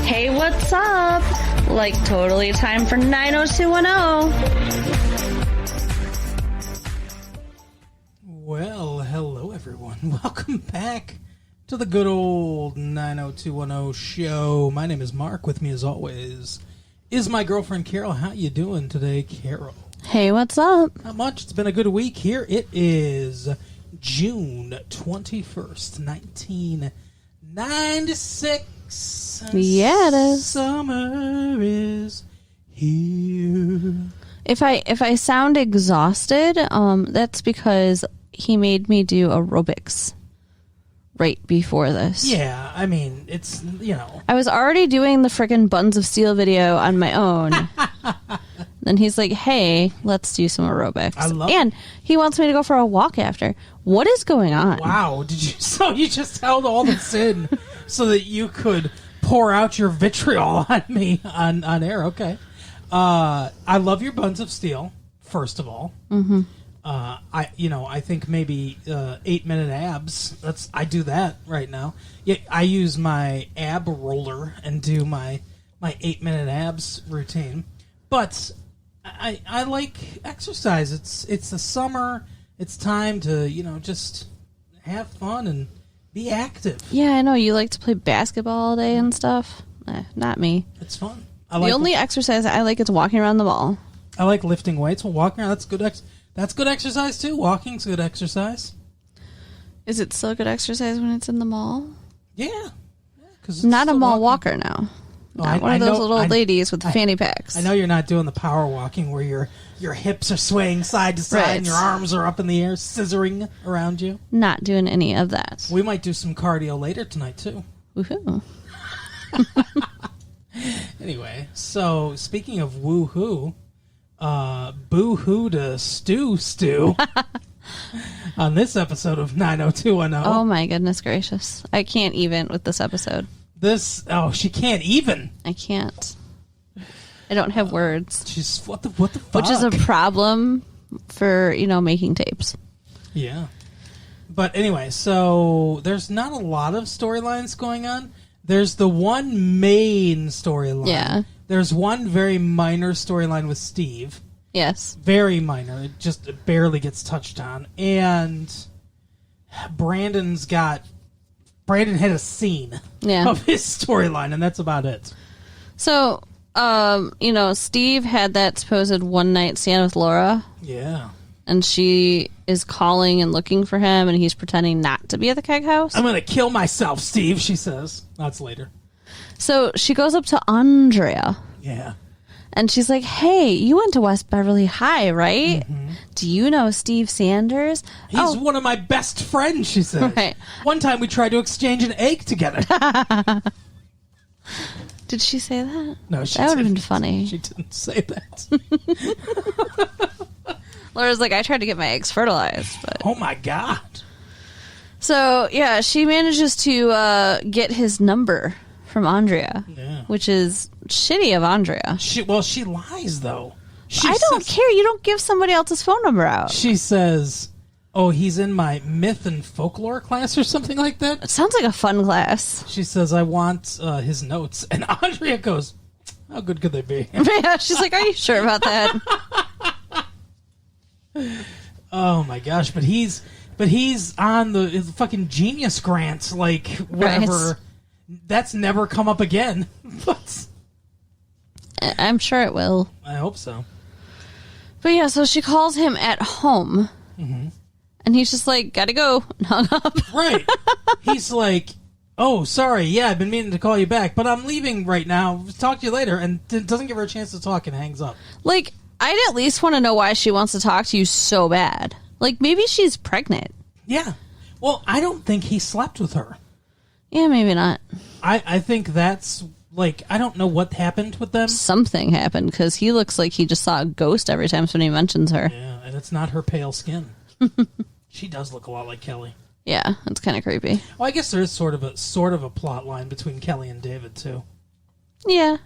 Hey, what's up? Like, totally time for 90210. Well, hello everyone. Welcome back to the good old 90210 show. My name is Mark. With me as always is my girlfriend Carol. How you doing today, Carol? Hey, what's up? Not much. It's been a good week here. It is June 21st, 1996. Yeah, it is. Summer is here. If I sound exhausted, that's because he made me do aerobics right before this. Yeah, I mean, it's, I was already doing the frickin' Buttons of Steel video on my own. Then he's like, hey, let's do some aerobics. I love And he wants me to go for a walk after. What is going on? Wow, so you just held all this in so that you could pour out your vitriol on me on air. Okay. I love your Buns of Steel, first of all. Mm-hmm. I think maybe 8-minute abs. I do that right now. Yeah, I use my ab roller and do my 8-minute abs routine. But I like exercise. It's the summer. It's time to just have fun and be active. Yeah, I know. You like to play basketball all day and stuff. Not me. It's fun. The only exercise I like is walking around the mall. I like lifting weights. Well, walking around, that's good. That's good exercise, too. Walking's good exercise. Is it still good exercise when it's in the mall? Yeah. Cause I'm not a mall walker now. Oh, Not one of those little ladies with the fanny packs. I know you're not doing the power walking where your hips are swaying side to side and your arms are up in the air, scissoring around you. Not doing any of that. We might do some cardio later tonight, too. Woohoo. Anyway, so speaking of woohoo, boo-hoo to stew on this episode of 90210. Oh my goodness gracious. I can't even with this episode. She can't even. I can't. I don't have words. She's what the fuck? Which is a problem for, making tapes. Yeah. But anyway, so there's not a lot of storylines going on. There's the one main storyline. Yeah. There's one very minor storyline with Steve. Yes. Very minor. It barely gets touched on. And Brandon had a scene of his storyline, and that's about it. So, Steve had that supposed one-night stand with Laura. Yeah. And she is calling and looking for him, and he's pretending not to be at the keg house. I'm going to kill myself, Steve, she says. That's later. So she goes up to Andrea. Yeah. And she's like, hey, you went to West Beverly High, right? Mm-hmm. Do you know Steve Sanders? He's one of my best friends, she says. Right. One time we tried to exchange an egg together. Did she say that? No, she didn't. That would have been didn't. funny. She didn't say that. Laura's like, I tried to get my eggs fertilized. But... Oh, my God. So, yeah, she manages to get his number from Andrea, which is shitty of Andrea. She lies, though. I don't care. You don't give somebody else's phone number out. She says, oh, he's in my myth and folklore class or something like that? It sounds like a fun class. She says, I want his notes. And Andrea goes, how good could they be? Yeah, she's like, are you sure about that? Oh, my gosh. But he's on the fucking Genius Grant, like, whatever. Right. That's never come up again. But I'm sure it will. I hope so. But yeah, so she calls him at home. Mm-hmm. And he's just like, gotta go. And hung up. Right. He's like, oh, sorry. Yeah, I've been meaning to call you back, but I'm leaving right now. Talk to you later. And doesn't give her a chance to talk and hangs up. Like, I'd at least want to know why she wants to talk to you so bad. Like, maybe she's pregnant. Yeah. Well, I don't think he slept with her. Yeah, maybe not. I think that's, like, I don't know what happened with them. Something happened, because he looks like he just saw a ghost every time somebody mentions her. Yeah, and it's not her pale skin. She does look a lot like Kelly. Yeah, it's kind of creepy. Well, I guess there is sort of a plot line between Kelly and David, too. Yeah.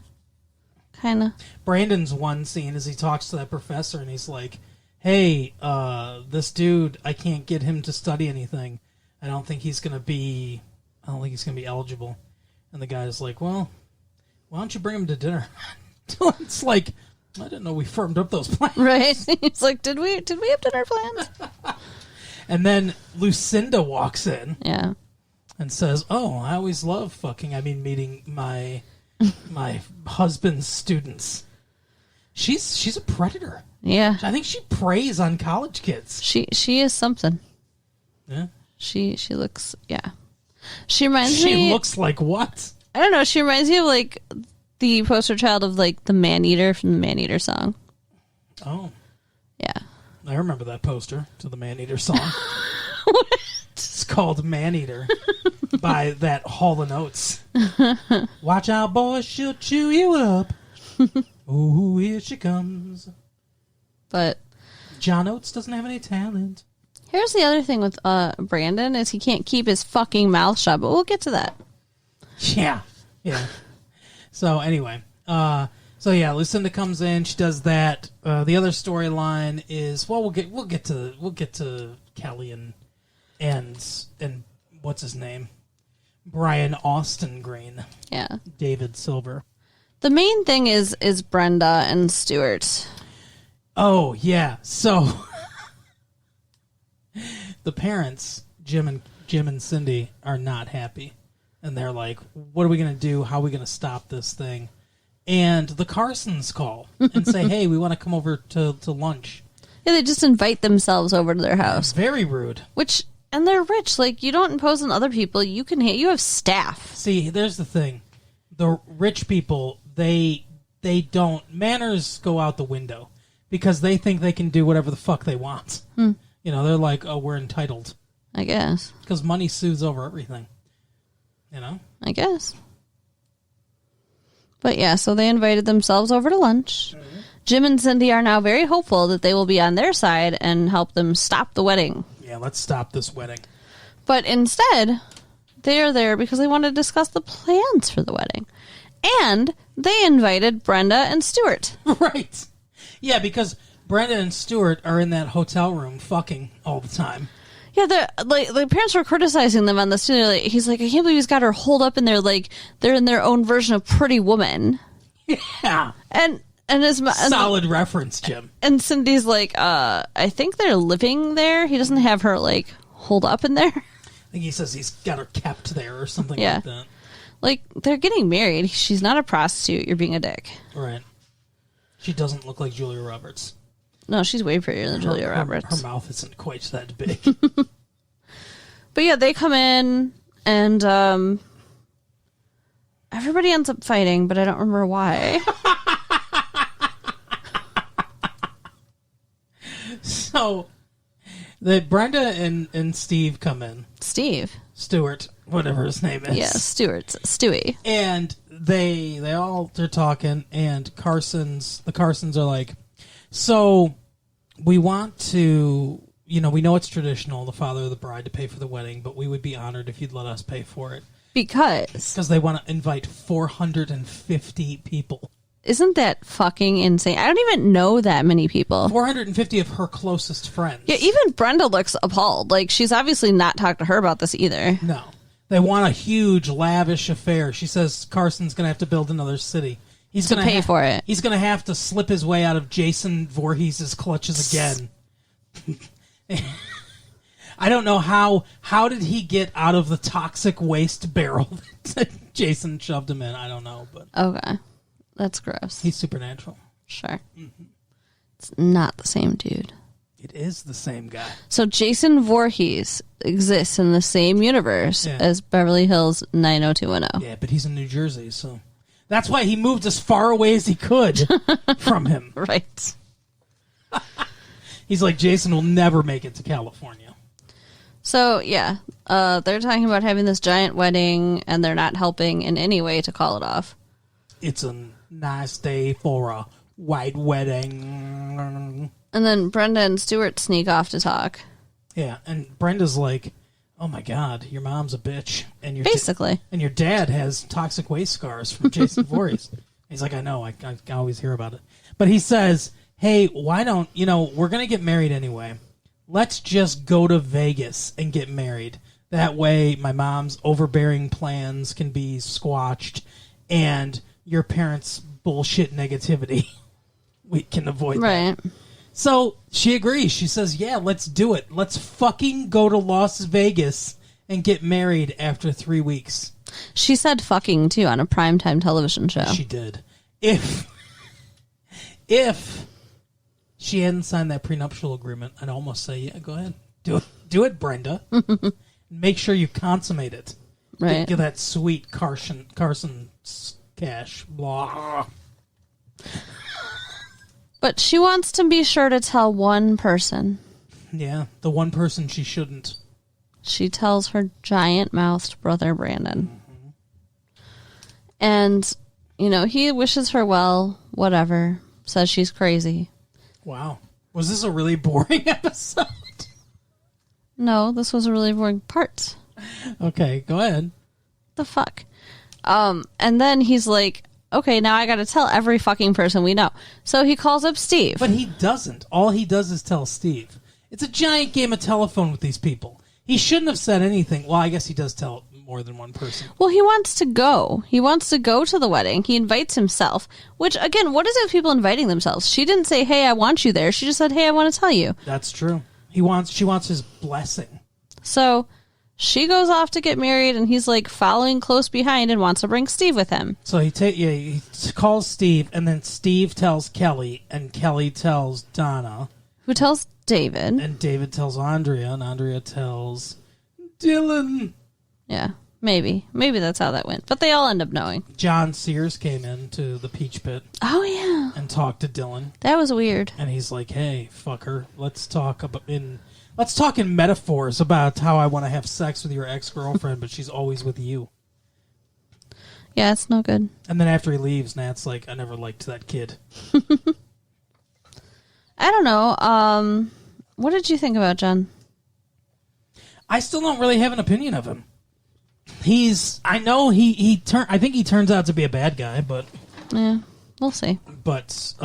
Kind of. Brandon's one scene is he talks to that professor, and he's like, hey, this dude, I can't get him to study anything. I don't think he's going to be eligible. And the guy's like, well, why don't you bring him to dinner? It's like, I didn't know we firmed up those plans. Right? He's like, did we have dinner plans? And then Lucinda walks in. Yeah. And says, "Oh, I always love fucking. I mean, meeting my husband's students. She's a predator. Yeah. I think she preys on college kids. She is something. Yeah. She looks, yeah. She reminds me. She looks like what? I don't know. She reminds me of like the poster child of like the Man-Eater from the Man-Eater song. Oh. Yeah. I remember that poster to the Man-Eater song. It's called Man-Eater by that Hall & Oates. Watch out, boys, she'll chew you up. Ooh, here she comes. But John Oates doesn't have any talent. here's the other thing with Brandon is he can't keep his fucking mouth shut, but we'll get to that. Yeah. So anyway, Lucinda comes in, she does that. The other storyline is we'll get to Kelly and what's his name? Brian Austin Green. Yeah. David Silver. The main thing is Brenda and Stuart. Oh, yeah. So the parents, Jim and Cindy, are not happy. And they're like, what are we going to do? How are we going to stop this thing? And the Carsons call and say, hey, we want to come over to lunch. Yeah, they just invite themselves over to their house. Very rude. And they're rich. Like, you don't impose on other people. You have staff. See, there's the thing. The rich people, they don't. Manners go out the window because they think they can do whatever the fuck they want. You know, they're like, oh, we're entitled. I guess. Because money soothes over everything. You know? I guess. But yeah, so they invited themselves over to lunch. Mm-hmm. Jim and Cindy are now very hopeful that they will be on their side and help them stop the wedding. Yeah, let's stop this wedding. But instead, they are there because they want to discuss the plans for the wedding. And they invited Brenda and Stuart. Right. Yeah, because Brenda and Stuart are in that hotel room fucking all the time. Yeah, the parents were criticizing them on this too. He's like, I can't believe he's got her holed up in there like they're in their own version of Pretty Woman. Yeah. And his solid reference, Jim. And Cindy's like, I think they're living there. He doesn't have her like holed up in there. I think he says he's got her kept there or something like that. Like, they're getting married. She's not a prostitute. You're being a dick. Right. She doesn't look like Julia Roberts. No, she's way prettier than Julia Roberts. Her mouth isn't quite that big. But yeah, they come in and everybody ends up fighting, but I don't remember why. So, Brenda and Steve come in. Stuart, whatever his name is. Yeah, Stewie. And they're talking, and the Carsons are like, so we want to, we know it's traditional, the father of the bride to pay for the wedding, but we would be honored if you'd let us pay for it. Because they want to invite 450 people. Isn't that fucking insane? I don't even know that many people. 450 of her closest friends. Yeah, even Brenda looks appalled. Like, she's obviously not talked to her about this either. No. They want a huge, lavish affair. She says Carson's going to have to build another city. He's going to pay for it. He's going to have to slip his way out of Jason Voorhees' clutches again. I don't know how did he get out of the toxic waste barrel that Jason shoved him in. I don't know, but okay. That's gross. He's supernatural. Sure. Mm-hmm. It's not the same dude. It is the same guy. So Jason Voorhees exists in the same universe as Beverly Hills 90210. Yeah, but he's in New Jersey, so that's why he moved as far away as he could from him. Right. He's like, Jason will never make it to California. So, yeah, they're talking about having this giant wedding, and they're not helping in any way to call it off. It's a nice day for a white wedding. And then Brenda and Stuart sneak off to talk. Yeah, and Brenda's like, oh my God, your mom's a bitch. And basically. And your dad has toxic waste scars from Jason Voorhees. He's like, I know, I always hear about it. But he says, hey, why don't, we're going to get married anyway. Let's just go to Vegas and get married. That way my mom's overbearing plans can be squashed and your parents' bullshit negativity. We can avoid Right. that. So she agrees. She says, yeah, let's do it. Let's fucking go to Las Vegas and get married after 3 weeks. She said fucking, too, on a primetime television show. She did. If she hadn't signed that prenuptial agreement, I'd almost say, yeah, go ahead. Do it, Brenda. Make sure you consummate it. Right. Get that sweet Carson cash. Blah. But she wants to be sure to tell one person. Yeah, the one person she shouldn't. She tells her giant-mouthed brother, Brandon. Mm-hmm. And, he wishes her well, whatever. Says she's crazy. Wow. Was this a really boring episode? No, this was a really boring part. Okay, go ahead. The fuck? And then he's like, okay, now I gotta tell every fucking person we know. So he calls up Steve. But he doesn't. All he does is tell Steve. It's a giant game of telephone with these people. He shouldn't have said anything. Well, I guess he does tell more than one person. Well, he wants to go. He wants to go to the wedding. He invites himself. Which, again, what is it with people inviting themselves? She didn't say, hey, I want you there. She just said, hey, I want to tell you. That's true. She wants his blessing. So she goes off to get married, and he's like following close behind and wants to bring Steve with him. So he calls Steve, and then Steve tells Kelly, and Kelly tells Donna. Who tells David. And David tells Andrea, and Andrea tells Dylan. Yeah, maybe. Maybe that's how that went. But they all end up knowing. John Sears came into the Peach Pit. Oh, yeah. And talked to Dylan. That was weird. And he's like, hey, fucker, let's talk in metaphors about how I want to have sex with your ex-girlfriend, but she's always with you. Yeah, it's no good. And then after he leaves, Nat's like, I never liked that kid. I don't know. What did you think about John? I still don't really have an opinion of him. I think he turns out to be a bad guy, but Yeah, we'll see. But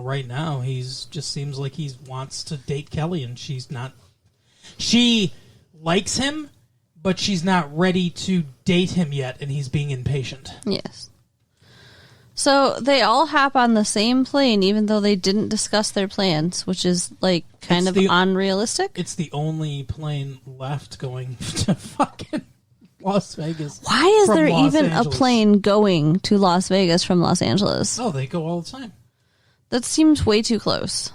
right now he's just seems like he wants to date Kelly, and she's not. She likes him, but she's not ready to date him yet, and he's being impatient. Yes. So they all hop on the same plane, even though they didn't discuss their plans, which is like kind of unrealistic. It's the only plane left going to fucking Las Vegas. Why is there even a plane going to Las Vegas from Los Angeles? Oh, they go all the time. That seems way too close.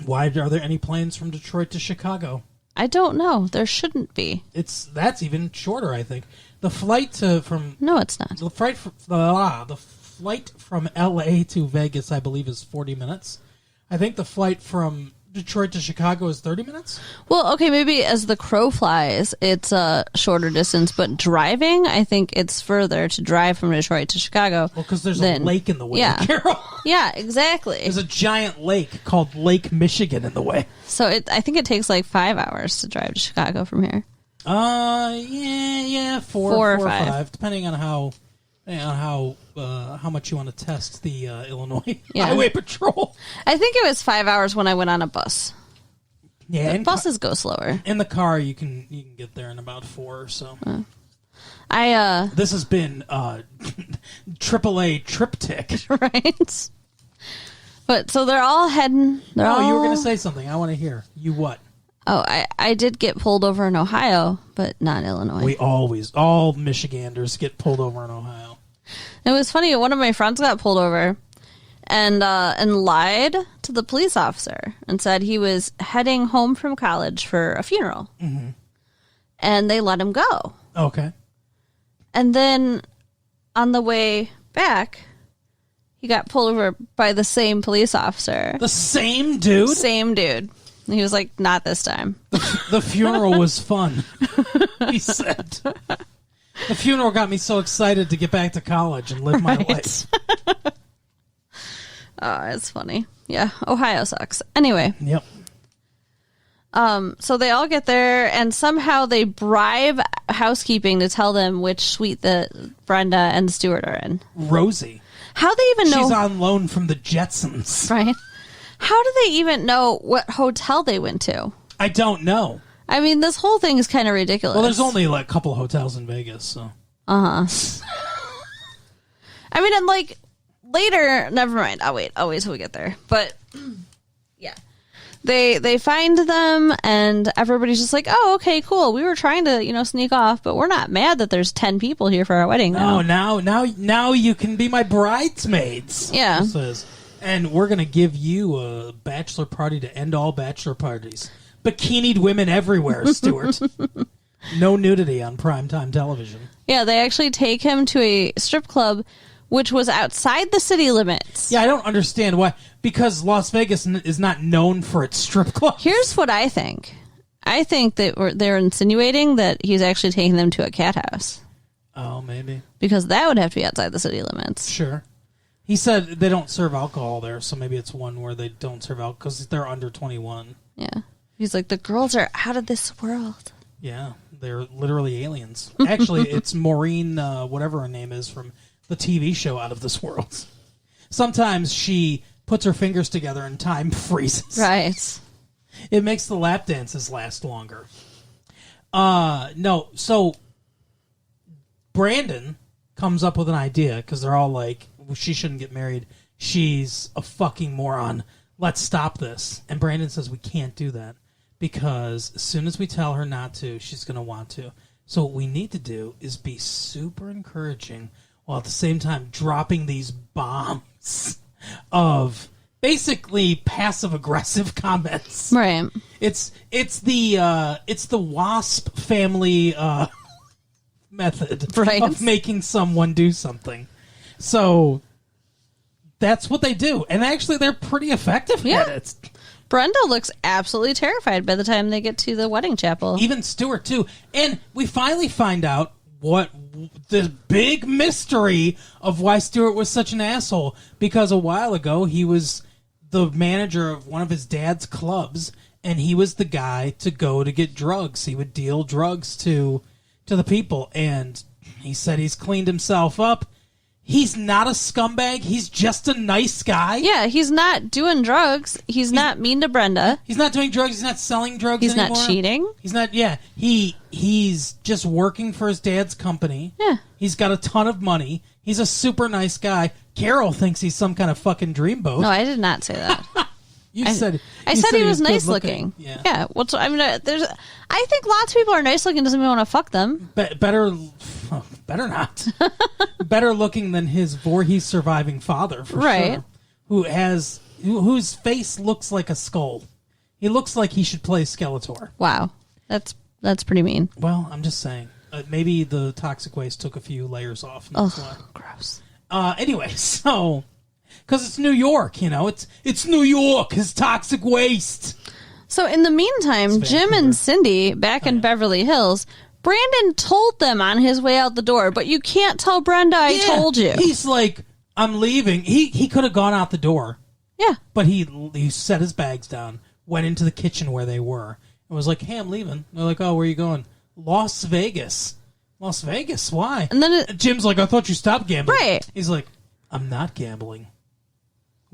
Why are there any planes from Detroit to Chicago? I don't know. There shouldn't be. That's even shorter, I think. The flight No, it's not. The flight from L.A. to Vegas, I believe, is 40 minutes. I think the flight from Detroit to Chicago is 30 minutes. Well, okay, maybe as the crow flies, it's a shorter distance, but driving, I think it's further to drive from Detroit to Chicago. Well, because there's a lake in the way, yeah. Carol. Yeah, exactly. There's a giant lake called Lake Michigan in the way. So I think it takes like 5 hours to drive to Chicago from here. Yeah, four or five, depending on how much you want to test the Illinois Highway Patrol. I think it was 5 hours when I went on a bus. Yeah, buses go slower. In the car, you can get there in about 4 or so. This has been AAA Triptych, right? But so they're all heading. You were going to say something. I want to hear. You what? Oh, I did get pulled over in Ohio, but not Illinois. All Michiganders get pulled over in Ohio. It was funny. One of my friends got pulled over and lied to the police officer and said he was heading home from college for a funeral. Mm-hmm. And they let him go. Okay. And then on the way back, he got pulled over by the same police officer. The same dude? Same dude. He was like, not this time. The funeral was fun, he said. The funeral got me so excited to get back to college and live my life. Oh, it's funny. Yeah, Ohio sucks. Anyway. Yep. So they all get there, and somehow they bribe housekeeping to tell them which suite that Brenda and Stuart are in. Rosie. How they even know? She's on loan from the Jetsons. Right. How do they even know what hotel they went to? I don't know. I mean, this whole thing is kind of ridiculous. Well, there's only like a couple hotels in Vegas, so. I mean, and like later, never mind. I'll wait till we get there. But yeah, they find them, and everybody's just like, "Oh, okay, cool. We were trying to, sneak off, but we're not mad that there's 10 people here for our wedding now." Oh, now you can be my bridesmaids. Yeah. He says, and we're gonna give you a bachelor party to end all bachelor parties. Bikinied women everywhere, Stuart. No nudity on primetime television. Yeah, they actually take him to a strip club, which was outside the city limits. Yeah, I don't understand why. Because Las Vegas is not known for its strip clubs. Here's what I think. I think that they're insinuating that he's actually taking them to a cat house. Oh, maybe. Because that would have to be outside the city limits. Sure. He said they don't serve alcohol there, so maybe it's one where they don't serve alcohol because they're under 21. Yeah. He's like, the girls are out of this world. Yeah, they're literally aliens. Actually, it's Maureen, whatever her name is, from the TV show Out of This World. Sometimes she puts her fingers together and time freezes. Right. It makes the lap dances last longer. No, so Brandon comes up with an idea because they're all like, well, she shouldn't get married. She's a fucking moron. Let's stop this. And Brandon says we can't do that because as soon as we tell her not to, she's going to want to. So what we need to do is be super encouraging while at the same time dropping these bombs of basically passive-aggressive comments. Right. It's the WASP family method of making someone do something. So that's what they do, and actually they're pretty effective at it. Brenda looks absolutely terrified by the time they get to the wedding chapel. Even Stuart too, and we finally find out what the big mystery of why Stuart was such an asshole. Because a while ago he was the manager of one of his dad's clubs, and he was the guy to go to get drugs. He would deal drugs to the people, and he said he's cleaned himself up. He's not a scumbag. He's just a nice guy. Yeah, he's not doing drugs. He's not mean to Brenda. He's not doing drugs. He's not selling drugs anymore. He's not cheating. He's not, he's just working for his dad's company. Yeah. He's got a ton of money. He's a super nice guy. Carol thinks he's some kind of fucking dreamboat. No, I did not say that. I said he was nice looking. Yeah. Well, I mean, I think lots of people are nice looking. Doesn't mean want to fuck them. Better not. Better looking than his Voorhees surviving father, for sure. Whose face looks like a skull. He looks like he should play Skeletor. Wow, that's pretty mean. Well, I'm just saying. Maybe the toxic waste took a few layers off. Oh, gross. Anyway, so. Because it's New York, It's New York, his toxic waste. So in the meantime, Jim and Cindy, back in Beverly Hills, Brandon told them on his way out the door, but you can't tell Brenda I told you. He's like, I'm leaving. He could have gone out the door. Yeah. But he set his bags down, went into the kitchen where they were, and was like, hey, I'm leaving. They're like, oh, where are you going? Las Vegas. Las Vegas? Why? And then Jim's like, I thought you stopped gambling. Right. He's like, I'm not gambling.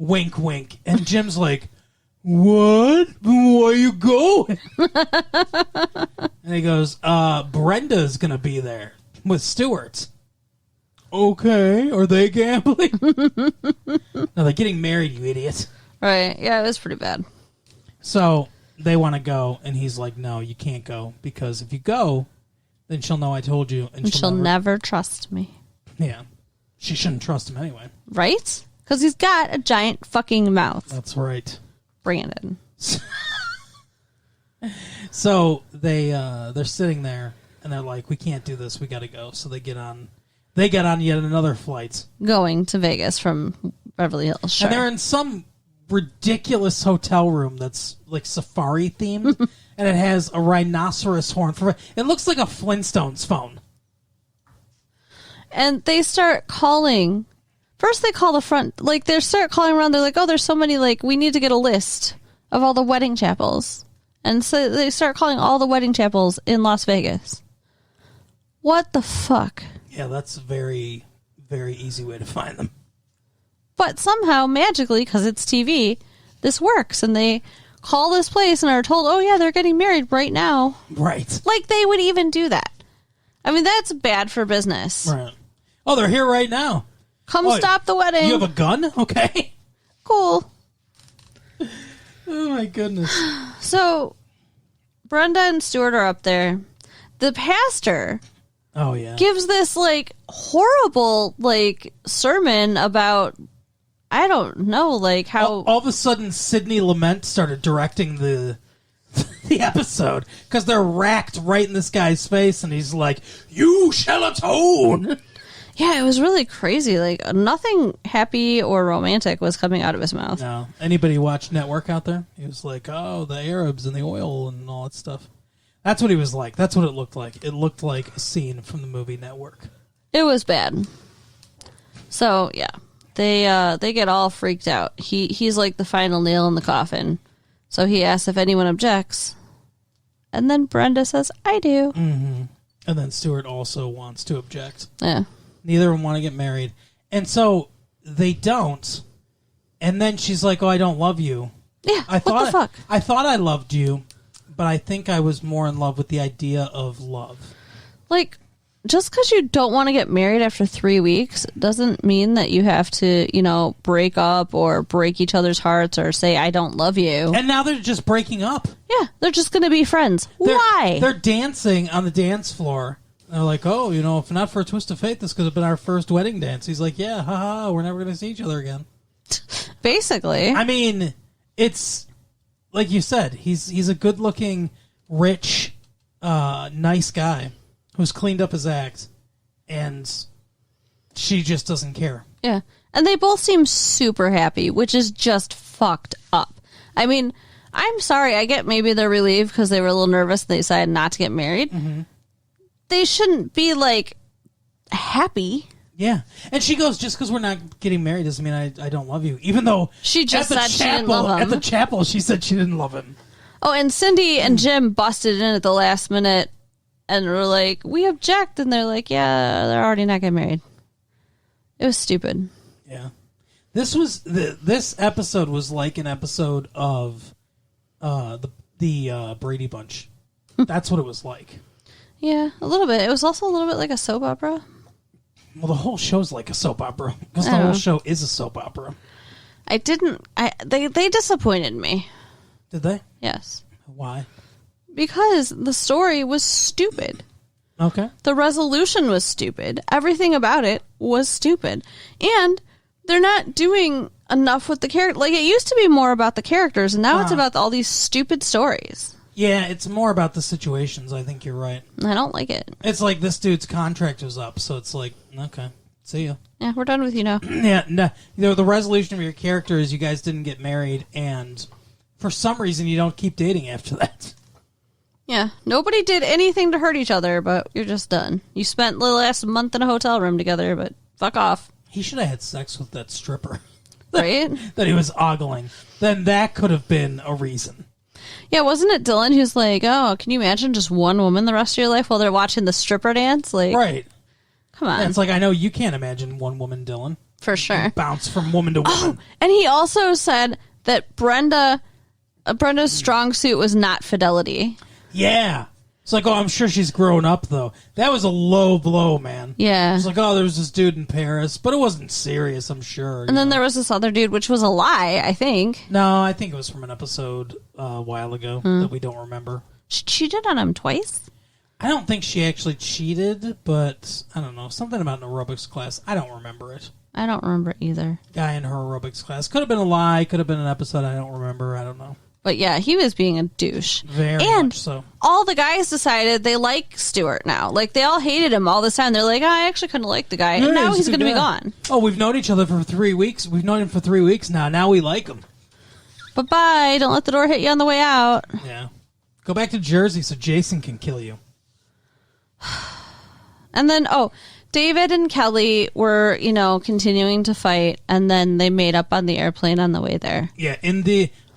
Wink, wink. And Jim's like, what? Where you going? And he goes, Brenda's going to be there with Stuart. Okay. Are they gambling? No, they're getting married, you idiot. Right. Yeah, it was pretty bad. So they want to go, and he's like, no, you can't go. Because if you go, then she'll know I told you. And she'll never trust me. Yeah. She shouldn't trust him anyway. Right? Because he's got a giant fucking mouth. That's right. Brandon. So they're sitting there and they're like, we can't do this. We got to go. So they get on yet another flight. Going to Vegas from Beverly Hills. Sure. And they're in some ridiculous hotel room that's like safari themed. And it has a rhinoceros horn. It looks like a Flintstones phone. And they start calling. First, they call the front, like, they start calling around. They're like, oh, there's so many, like, we need to get a list of all the wedding chapels. And so they start calling all the wedding chapels in Las Vegas. What the fuck? Yeah, that's a very, very easy way to find them. But somehow, magically, because it's TV, this works. And they call this place and are told, oh, yeah, they're getting married right now. Right. Like, they would even do that. I mean, that's bad for business. Right. Oh, they're here right now. Come stop the wedding. You have a gun? Okay. Cool. Oh, my goodness. So, Brenda and Stuart are up there. The pastor gives this, like, horrible, like, sermon about, I don't know, like, how... All of a sudden, Sidney Lumet started directing the episode, because they're racked right in this guy's face, and he's like, "You shall atone!" Yeah, it was really crazy. Like, nothing happy or romantic was coming out of his mouth. No. Anybody watch Network out there? He was like, "Oh, the Arabs and the oil and all that stuff." That's what he was like. That's what it looked like. It looked like a scene from the movie Network. It was bad. So, yeah. They get all freaked out. He's like the final nail in the coffin. So he asks if anyone objects. And then Brenda says, "I do." Mm-hmm. And then Stuart also wants to object. Yeah. Neither of them want to get married. And so they don't. And then she's like, "Oh, I don't love you." Yeah, what the fuck? I thought I loved you, but I think I was more in love with the idea of love. Like, just because you don't want to get married after 3 weeks doesn't mean that you have to, break up or break each other's hearts or say, "I don't love you." And now they're just breaking up. Yeah, they're just going to be friends. Why? They're dancing on the dance floor. They're like, "Oh, if not for a twist of fate, this could have been our first wedding dance." He's like, "Yeah, haha, we're never going to see each other again." Basically. I mean, it's like you said, he's a good-looking, rich, nice guy who's cleaned up his act, and she just doesn't care. Yeah. And they both seem super happy, which is just fucked up. I mean, I'm sorry. I get maybe they're relieved because they were a little nervous and they decided not to get married. Mm-hmm. They shouldn't be, like, happy. Yeah. And she goes, "Just because we're not getting married doesn't mean I don't love you." Even though she just said she didn't love him. At the chapel, she said she didn't love him. Oh, and Cindy and Jim busted in at the last minute and were like, "We object." And they're like, "Yeah, they're already not getting married." It was stupid. Yeah. This episode was like an episode of the Brady Bunch. That's what it was like. Yeah, a little bit. It was also a little bit like a soap opera. Well, the whole show's like a soap opera because the whole show is a soap opera. They disappointed me. Did they? Yes. Why? Because the story was stupid. Okay. The resolution was stupid. Everything about it was stupid. And they're not doing enough with the character. Like, it used to be more about the characters, and now it's about all these stupid stories. Yeah, it's more about the situations. I think you're right. I don't like it. It's like this dude's contract was up, so it's like, okay, see ya. Yeah, we're done with you now. Yeah, no. The resolution of your character is you guys didn't get married, and for some reason you don't keep dating after that. Yeah, nobody did anything to hurt each other, but you're just done. You spent the last month in a hotel room together, but fuck off. He should have had sex with that stripper. Right? That he was ogling. Then that could have been a reason. Yeah, wasn't it Dylan who's like, "Oh, can you imagine just one woman the rest of your life while they're watching the stripper dance?" Like, right. Come on. Yeah, it's like, I know you can't imagine one woman, Dylan. For sure. You bounce from woman to woman. Oh, and he also said that Brenda's strong suit was not fidelity. Yeah. It's like, "Oh, I'm sure she's grown up, though." That was a low blow, man. Yeah. It's like, "Oh, there was this dude in Paris," but it wasn't serious, I'm sure. And then there was this other dude, which was a lie, I think. No, I think it was from an episode a while ago that we don't remember. She cheated on him twice? I don't think she actually cheated, but I don't know. Something about an aerobics class. I don't remember it. I don't remember either. Guy in her aerobics class. Could have been a lie. Could have been an episode. I don't remember. I don't know. But yeah, he was being a douche. Very much so. All the guys decided they like Stuart now. Like, they all hated him all this time. They're like, I actually kind of like the guy. And now he's going to be gone. Oh, we've known each other for 3 weeks. We've known him for 3 weeks now. Now we like him. Bye-bye. Don't let the door hit you on the way out. Yeah. Go back to Jersey so Jason can kill you. And then, David and Kelly were, continuing to fight. And then they made up on the airplane on the way there. Yeah,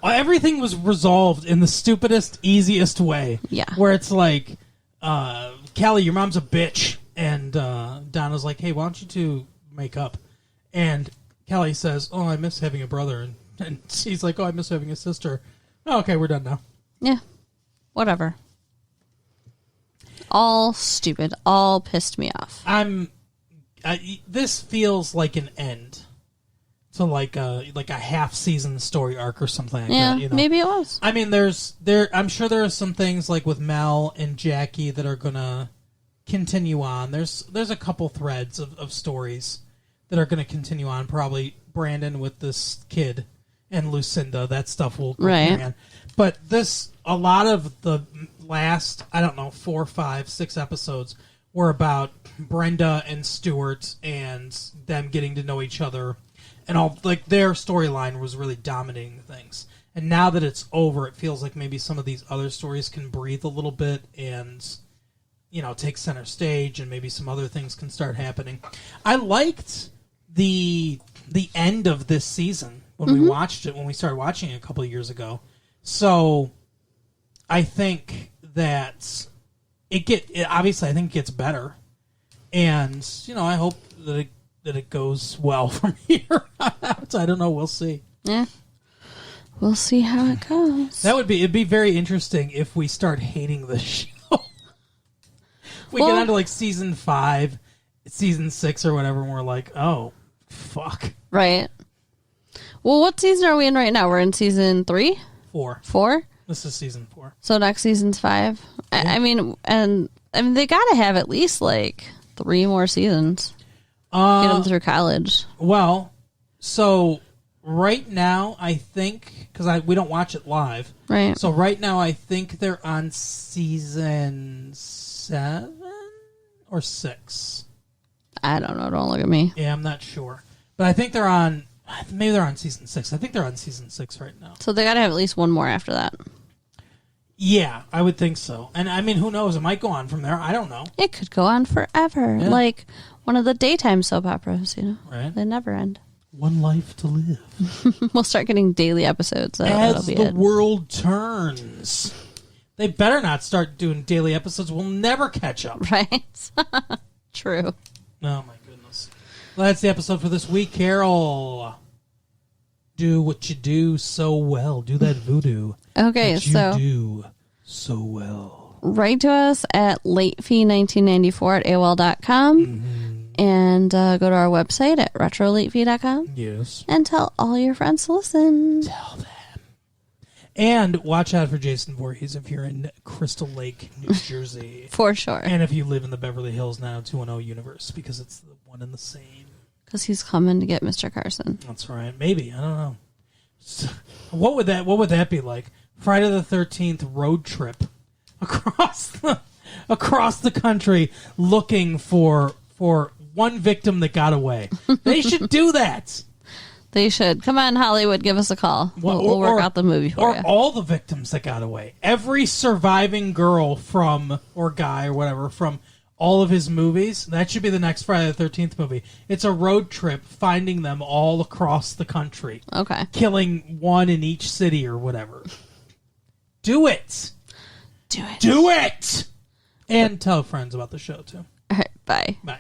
everything was resolved in the stupidest, easiest way. Yeah. Where it's like, Kelly, your mom's a bitch. And Donna's like, "Hey, why don't you two make up?" And Kelly says, "Oh, I miss having a brother." And she's like, "Oh, I miss having a sister." Oh, okay, we're done now. Yeah. Whatever. All stupid. All pissed me off. this feels like an end to like a half season story arc or something like that. You know? Maybe it was. I mean, I'm sure there are some things like with Mel and Jackie that are gonna continue on. There's a couple threads of stories that are gonna continue on. Probably Brandon with this kid and Lucinda. That stuff will carry on. But a lot of the last, I don't know, 4, 5, 6 episodes were about Brenda and Stuart and them getting to know each other. And all like their storyline was really dominating things. And now that it's over, it feels like maybe some of these other stories can breathe a little bit and, take center stage, and maybe some other things can start happening. I liked the end of this season when we watched it, when we started watching it a couple of years ago. So I think that obviously I think it gets better. And, I hope that it goes well from here on out. I don't know. We'll see. Yeah. We'll see how it goes. It'd be very interesting if we start hating the show. We get onto like season 5, season 6 or whatever, and we're like, oh, fuck. Right. Well, what season are we in right now? We're in season 3? 4. 4? This is season 4. So next season's 5. Yeah. I mean, they got to have at least like 3 more seasons. Get them through college. Well, so right now I think, because we don't watch it live. Right. So right now I think they're on season 7 or 6. I don't know. Don't look at me. Yeah, I'm not sure. But I think they're on, maybe they're on season 6. I think they're on season 6 right now. So they got to have at least 1 more after that. Yeah, I would think so. And I mean, who knows? It might go on from there. I don't know. It could go on forever. Yeah. Like one of the daytime soap operas, Right. They never end. One life to live. We'll start getting daily episodes. As the world turns. They better not start doing daily episodes. We'll never catch up. Right? True. Oh, my goodness. Well, that's the episode for this week, Carol. Do what you do so well. Do that voodoo. Okay, that so you do so well. Write to us at latefee1994 at AOL.com. Mm-hmm. And go to our website at retrolatefee.com. Yes. And tell all your friends to listen. Tell them. And watch out for Jason Voorhees if you're in Crystal Lake, New Jersey. For sure. And if you live in the Beverly Hills 90210 universe, because it's the one and the same. Because he's coming to get Mr. Carson. That's right. Maybe. I don't know. So, what would that be like? Friday the 13th road trip across the country looking for one victim that got away. They should do that. They should. Come on, Hollywood, give us a call. We'll work out the movie for you. Or all the victims that got away. Every surviving girl or guy or whatever from all of his movies. That should be the next Friday the 13th movie. It's a road trip finding them all across the country. Okay. Killing one in each city or whatever. Do it. Do it. Do it. And tell friends about the show, too. All right, bye. Bye.